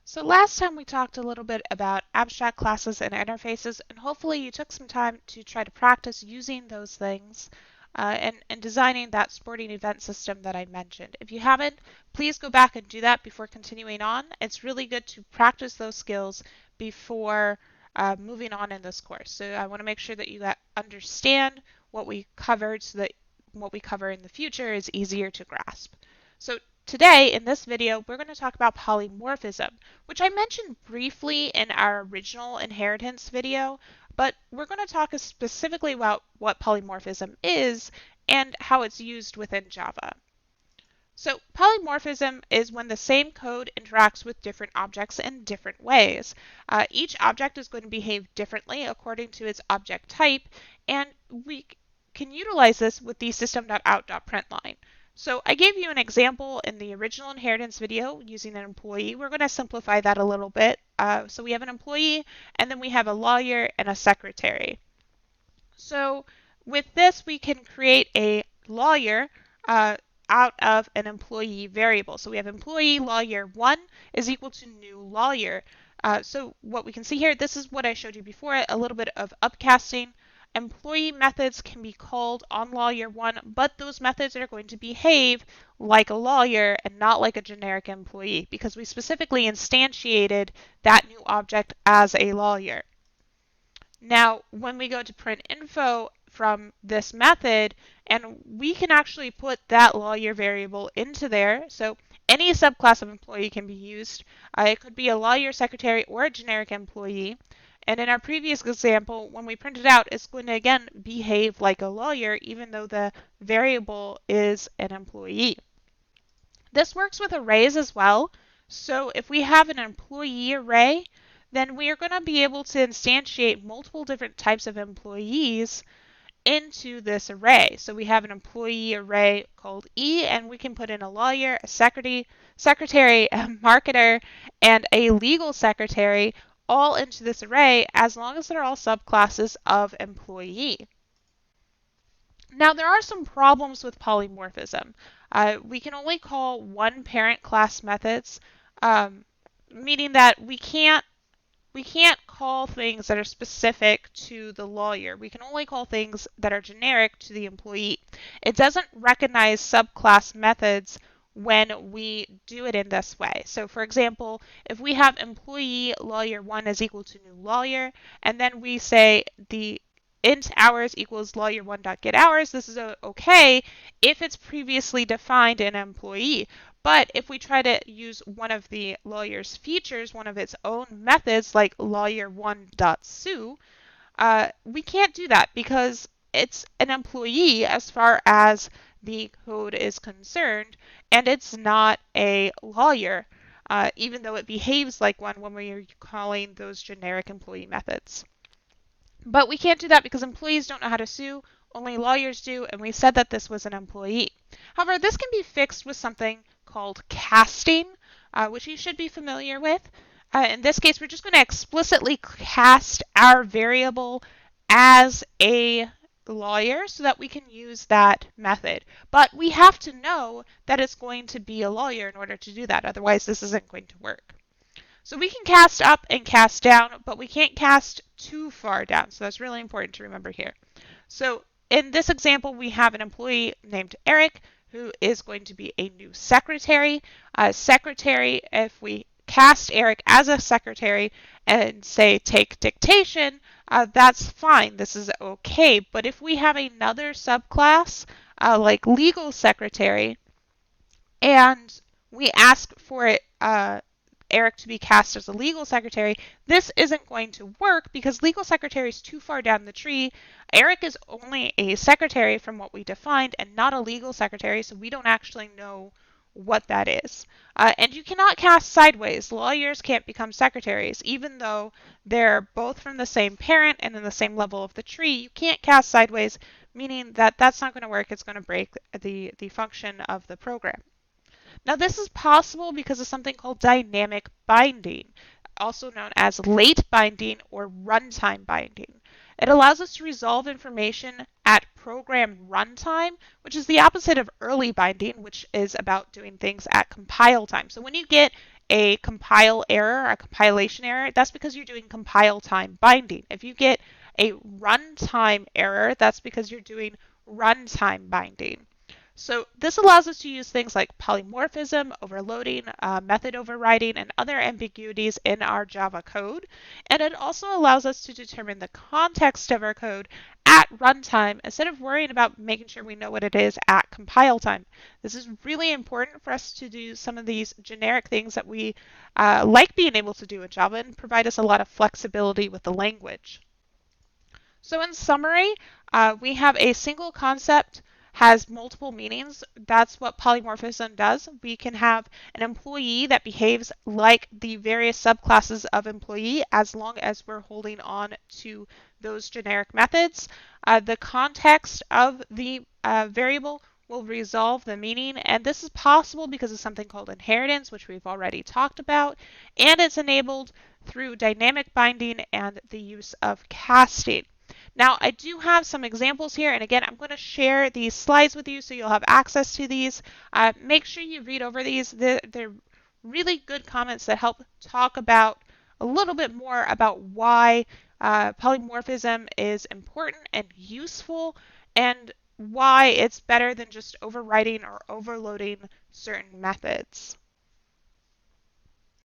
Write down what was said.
So last time we talked a little bit about abstract classes and interfaces, and hopefully you took some time to try to practice using those things and designing that sporting event system that I mentioned. If you haven't, please go back and do that before continuing on. It's really good to practice those skills before moving on in this course. So I want to make sure that you understand what we covered so that what we cover in the future is easier to grasp. So today, in this video, we're going to talk about polymorphism, which I mentioned briefly in our original inheritance video, but we're going to talk specifically about what polymorphism is and how it's used within Java. So polymorphism is when the same code interacts with different objects in different ways. Each object is going to behave differently according to its object type, and we can utilize this with the system.out.println. So I gave you an example in the original inheritance video using an employee. We're going to simplify that a little bit. So we have an employee, and then we have a lawyer and a secretary. So with this, we can create a lawyer out of an employee variable. So we have employee lawyer1 is equal to new lawyer. So what we can see here, this is what I showed you before, a little bit of upcasting. Employee methods can be called on lawyer1, but those methods are going to behave like a lawyer and not like a generic employee because we specifically instantiated that new object as a lawyer. Now, when we go to print info from this method, and we can actually put that lawyer variable into there. So any subclass of employee can be used. It could be a lawyer, secretary, or a generic employee. And in our previous example, when we print it out, it's going to again behave like a lawyer, even though the variable is an employee. This works with arrays as well. So if we have an employee array, then we are going to be able to instantiate multiple different types of employees into this array. So we have an employee array called E, and we can put in a lawyer, a secretary, a marketer, and a legal secretary all into this array as long as they're all subclasses of employee. Now there are some problems with polymorphism. We can only call one parent class methods, meaning that we can't call things that are specific to the lawyer. We can only call things that are generic to the employee. It doesn't recognize subclass methods when we do it in this way. So for example, if we have employee lawyer1 is equal to new lawyer, and then we say the int hours equals lawyer1.getHours, this is okay if it's previously defined in employee. But if we try to use one of the lawyer's features, one of its own methods, like lawyer1.sue, we can't do that because it's an employee as far as the code is concerned, and it's not a lawyer, even though it behaves like one when we're calling those generic employee methods. But we can't do that because employees don't know how to sue, only lawyers do, and we said that this was an employee. However, this can be fixed with something called casting, which you should be familiar with. In this case, we're just going to explicitly cast our variable as a lawyer so that we can use that method. But we have to know that it's going to be a lawyer in order to do that. Otherwise, this isn't going to work. So we can cast up and cast down, but we can't cast too far down. So that's really important to remember here. So in this example, we have an employee named Eric who is going to be a new secretary. Secretary, if we cast Eric as a secretary and say take dictation, that's fine. This is okay. But if we have another subclass like legal secretary and we ask for it, Eric to be cast as a legal secretary, this isn't going to work because legal secretary is too far down the tree. Eric is only a secretary from what we defined and not a legal secretary, so we don't actually know what that is. And you cannot cast sideways. Lawyers can't become secretaries. Even though they're both from the same parent and in the same level of the tree, you can't cast sideways, meaning that that's not going to work. It's going to break the function of the program. Now this is possible because of something called dynamic binding, also known as late binding or runtime binding. It allows us to resolve information at program runtime, which is the opposite of early binding, which is about doing things at compile time. So when you get a compile error, a compilation error, that's because you're doing compile time binding. If you get a runtime error, that's because you're doing runtime binding. So this allows us to use things like polymorphism, overloading, method overriding, and other ambiguities in our Java code. And it also allows us to determine the context of our code at runtime instead of worrying about making sure we know what it is at compile time. This is really important for us to do some of these generic things that we like being able to do in Java and provide us a lot of flexibility with the language. So in summary, we have a single concept has multiple meanings. That's what polymorphism does. We can have an employee that behaves like the various subclasses of employee as long as we're holding on to those generic methods. The context of the variable will resolve the meaning, and this is possible because of something called inheritance, which we've already talked about, and it's enabled through dynamic binding and the use of casting. Now, I do have some examples here, and again, I'm going to share these slides with you so you'll have access to these. Make sure you read over these. They're really good comments that help talk about a little bit more about why polymorphism is important and useful, and why it's better than just overwriting or overloading certain methods.